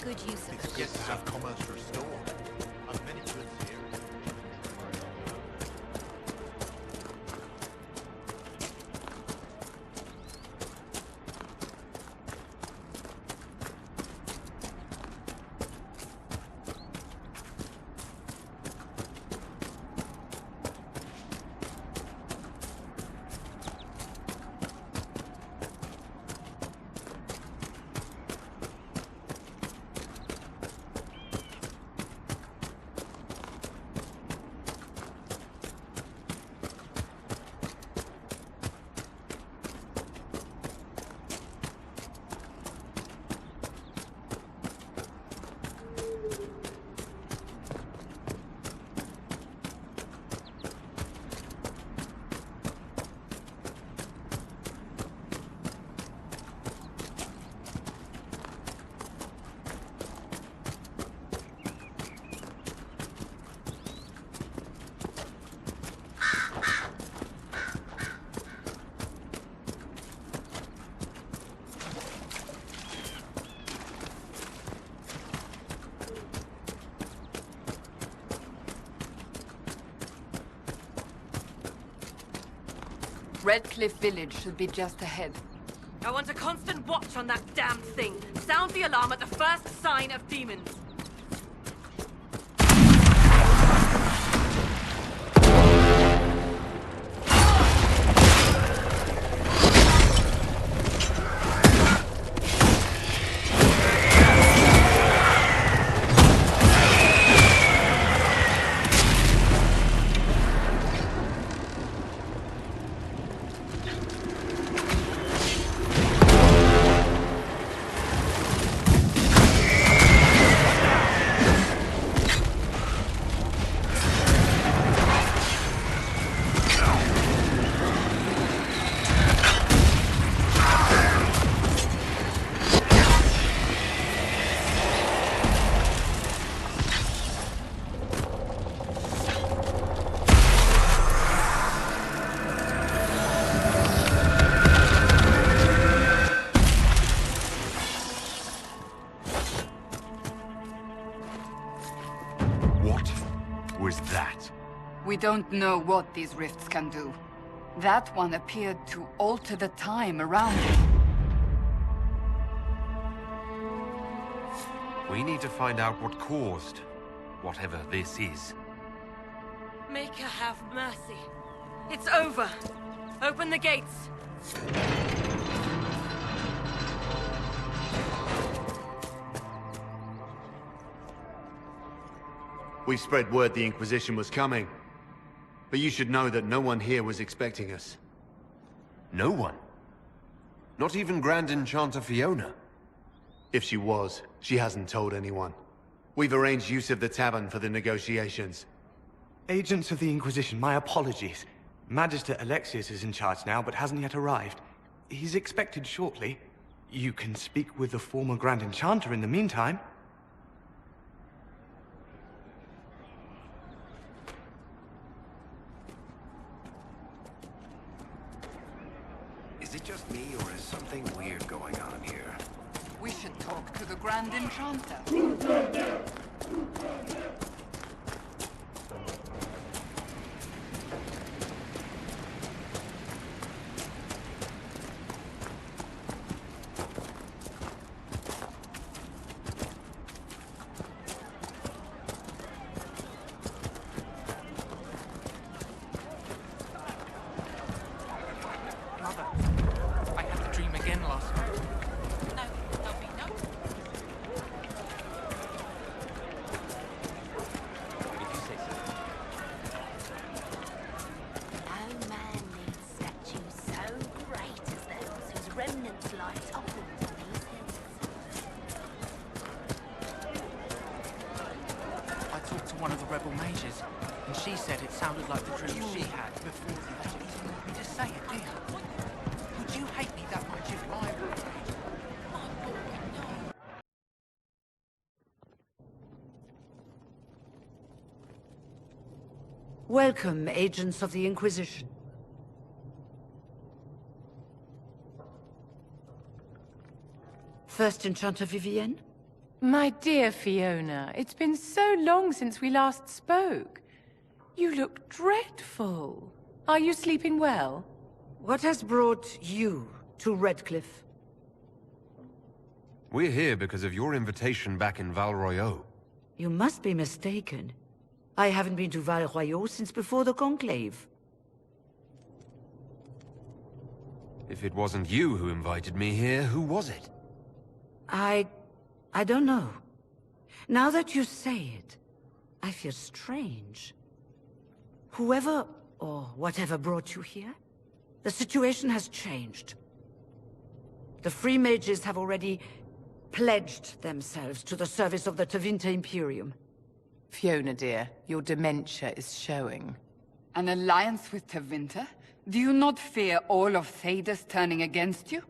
good use of it. Yes, to have commerce restored. I've many goods here. Redcliffe Village should be just ahead. I want a constant watch on that damned thing. Sound the alarm at the first sign of demons. We don't know what these rifts can do. That one appeared to alter the time around it. We need to find out what caused whatever this is. Make her have mercy. It's over. Open the gates. We spread word the Inquisition was coming. But you should know that no one here was expecting us. No one? Not even Grand Enchanter Fiona? If she was, she hasn't told anyone. We've arranged use of the tavern for the negotiations. Agents of the Inquisition, my apologies. Magister Alexius is in charge now, but hasn't yet arrived. He's expected shortly. You can speak with the former Grand Enchanter in the meantime. Is it just me, or is something weird going on here? We should talk to the Grand Enchanter. One of the rebel mages, and she said it sounded like the dream she had before. You don't even want me to say it, do you? Would you hate me that much if I were? Welcome, agents of the Inquisition. First Enchanter Vivienne? My dear Fiona, it's been so long since we last spoke. You look dreadful. Are you sleeping well? What has brought you to Redcliffe? We're here because of your invitation back in Val Royeaux. You must be mistaken. I haven't been to Val Royeaux since before the Conclave. If it wasn't you who invited me here, who was it? I don't know. Now that you say it, I feel strange. Whoever or whatever brought you here, the situation has changed. The Free Mages have already pledged themselves to the service of the Tevinter Imperium. Fiona, dear, your dementia is showing. An alliance with Tevinter? Do you not fear all of Thedas turning against you?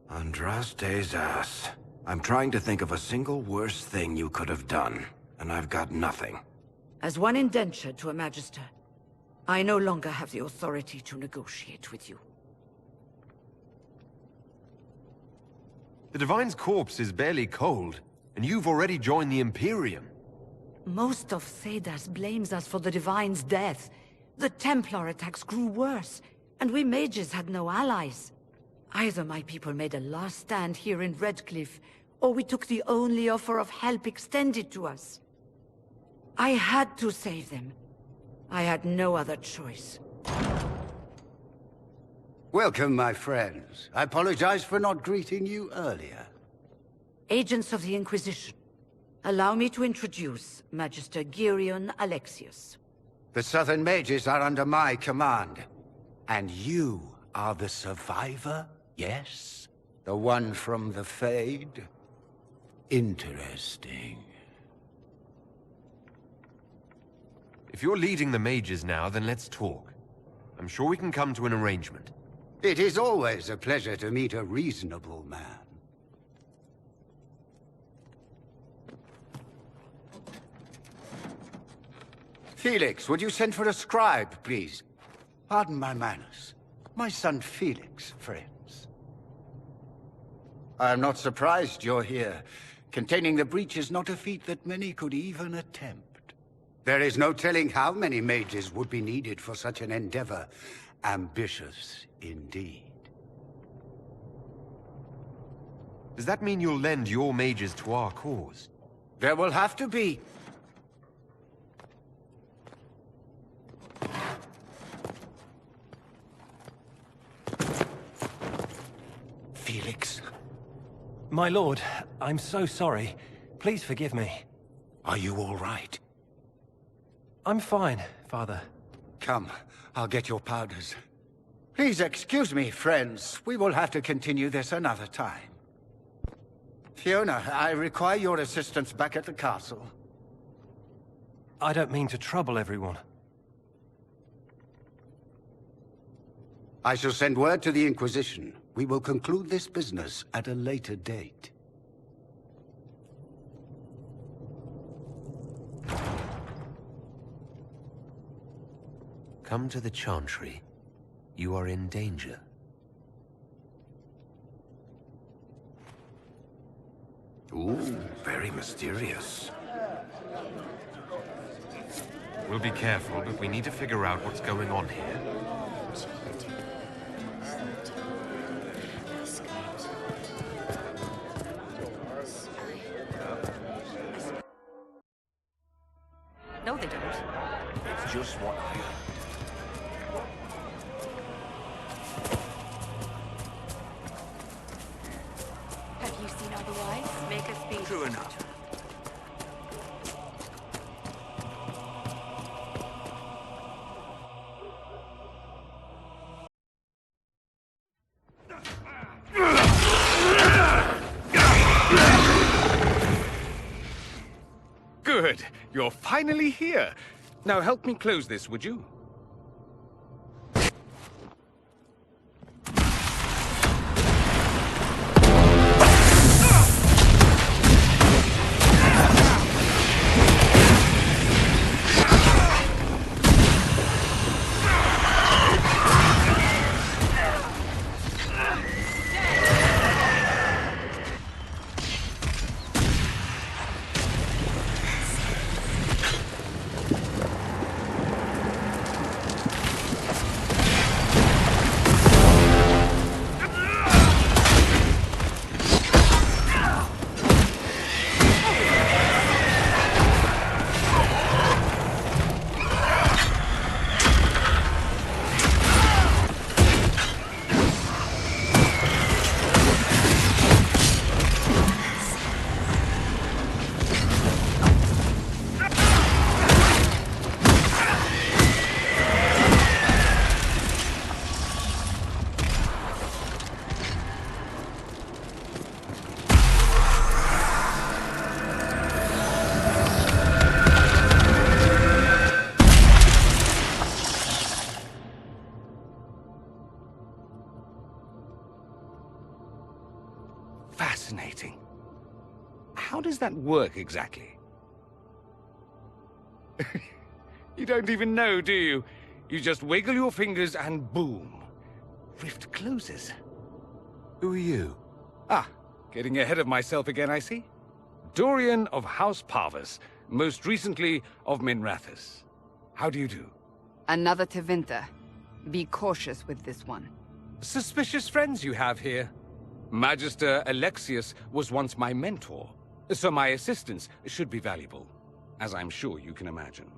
Andraste's ass. I'm trying to think of a single worse thing you could have done, and I've got nothing. As one indentured to a Magister, I no longer have the authority to negotiate with you. The Divine's corpse is barely cold, and you've already joined the Imperium. Most of Thedas blames us for the Divine's death. The Templar attacks grew worse, and we mages had no allies. Either my people made a last stand here in Redcliffe, or we took the only offer of help extended to us. I had to save them. I had no other choice. Welcome, my friends. I apologize for not greeting you earlier. Agents of the Inquisition, allow me to introduce Magister Girion Alexius. The Southern Mages are under my command. And you are the survivor, yes? The one from the Fade? Interesting. If you're leading the mages now, then let's talk. I'm sure we can come to an arrangement. It is always a pleasure to meet a reasonable man. Felix, would you send for a scribe, please? Pardon my manners. My son Felix, friends. I am not surprised you're here. Containing the breach is not a feat that many could even attempt. There is no telling how many mages would be needed for such an endeavor. Ambitious, indeed. Does that mean you'll lend your mages to our cause? There will have to be. Felix. My lord, I'm so sorry. Please forgive me. Are you all right? I'm fine, Father. Come, I'll get your powders. Please excuse me, friends. We will have to continue this another time. Fiona, I require your assistance back at the castle. I don't mean to trouble everyone. I shall send word to the Inquisition. We will conclude this business at a later date. Come to the Chantry. You are in danger. Ooh, very mysterious. We'll be careful, but we need to figure out what's going on here. No, they don't. It's just what I heard. Have you seen otherwise? Make us be. True enough. Good. You're finally here. Now help me close this, would you? Fascinating. How does that work exactly? You don't even know, do you? You just wiggle your fingers and boom. Rift closes. Who are you? Ah, getting ahead of myself again, I see. Dorian of House Parvus, most recently of Minrathous. How do you do? Another Tevinter. Be cautious with this one. Suspicious friends you have here. Magister Alexius was once my mentor, so my assistance should be valuable, as I'm sure you can imagine.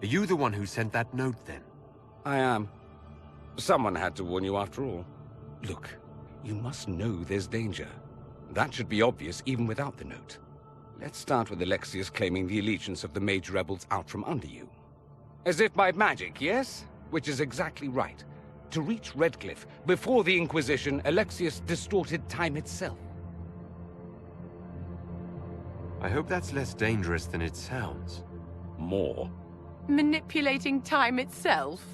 Are you the one who sent that note, then? I am. Someone had to warn you after all. Look, you must know there's danger. That should be obvious even without the note. Let's start with Alexius claiming the allegiance of the mage rebels out from under you. As if by magic, yes? Which is exactly right. To reach Redcliffe, before the Inquisition, Alexius distorted time itself. I hope that's less dangerous than it sounds. More? Manipulating time itself?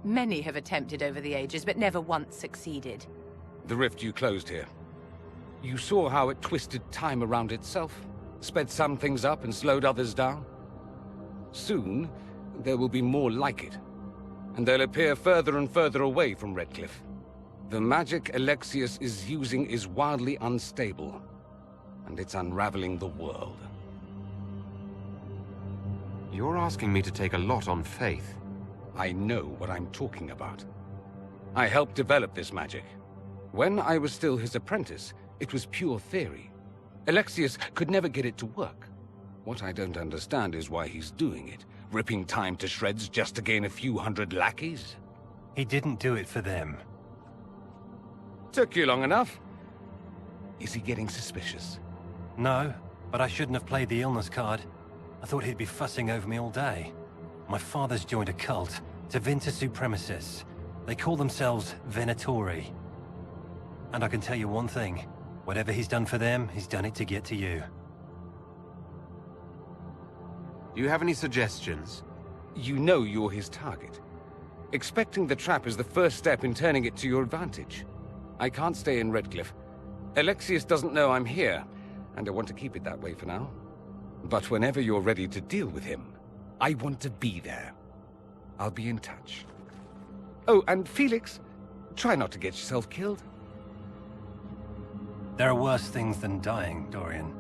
Many have attempted over the ages, but never once succeeded. The rift you closed here. You saw how it twisted time around itself, sped some things up and slowed others down. Soon, there will be more like it, and they'll appear further and further away from Redcliffe. The magic Alexius is using is wildly unstable, and it's unraveling the world. You're asking me to take a lot on faith. I know what I'm talking about. I helped develop this magic. When I was still his apprentice, it was pure theory. Alexius could never get it to work. What I don't understand is why he's doing it, ripping time to shreds just to gain a few hundred lackeys. He didn't do it for them. Took you long enough. Is he getting suspicious? No, but I shouldn't have played the illness card. I thought he'd be fussing over me all day. My father's joined a cult, Tevinter Supremacists. They call themselves Venatori. And I can tell you one thing. Whatever he's done for them, he's done it to get to you. Do you have any suggestions? You know you're his target. Expecting the trap is the first step in turning it to your advantage. I can't stay in Redcliffe. Alexius doesn't know I'm here, and I want to keep it that way for now. But whenever you're ready to deal with him, I want to be there. I'll be in touch. Oh, and Felix, try not to get yourself killed. There are worse things than dying, Dorian.